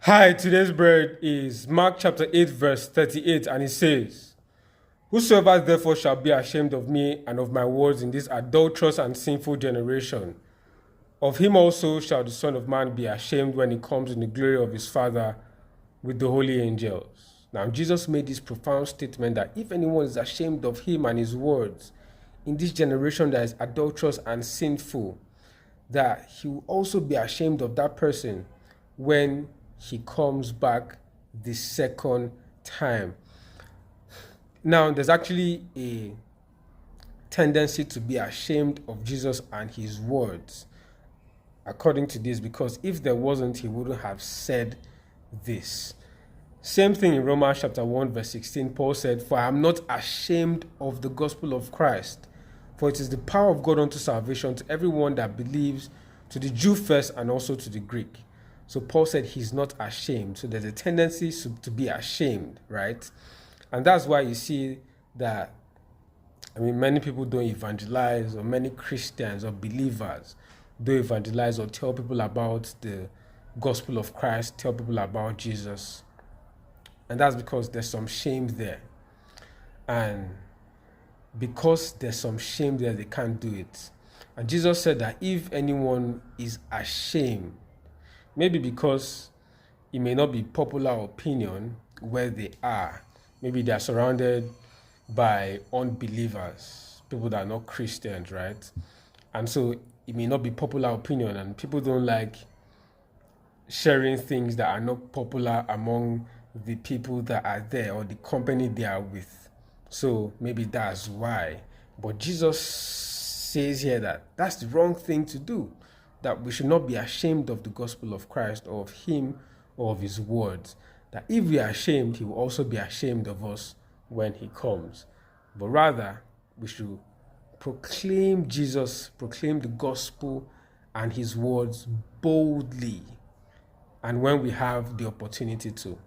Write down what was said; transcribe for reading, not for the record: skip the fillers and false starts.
Hi, today's bread is Mark chapter 8, verse 38, and it says, "Whosoever therefore shall be ashamed of me and of my words in this adulterous and sinful generation, of him also shall the Son of Man be ashamed when he comes in the glory of his Father with the holy angels." Now, Jesus made this profound statement that if anyone is ashamed of him and his words in this generation that is adulterous and sinful, that he will also be ashamed of that person when he comes back the second time. Now, there's actually a tendency to be ashamed of Jesus and his words, according to this, because if there wasn't, he wouldn't have said this. Same thing in Romans chapter 1, verse 16, Paul said, "For I am not ashamed of the gospel of Christ, for it is the power of God unto salvation to everyone that believes, to the Jew first and also to the Greek." So Paul said he's not ashamed. So there's a tendency to be ashamed, right? And that's why you see that, many people don't evangelize, or many Christians or believers don't evangelize or tell people about the gospel of Christ, tell people about Jesus. And that's because there's some shame there. And because there's some shame there, they can't do it. And Jesus said that if anyone is ashamed, maybe because it may not be popular opinion where they are, maybe they are surrounded by unbelievers, people that are not Christians, right? And so it may not be popular opinion, and people don't like sharing things that are not popular among the people that are there or the company they are with. So maybe that's why. But Jesus says here that that's the wrong thing to do, that we should not be ashamed of the gospel of Christ or of him or of his words. That if we are ashamed, he will also be ashamed of us when he comes. But rather, we should proclaim Jesus, proclaim the gospel and his words boldly, and when we have the opportunity to.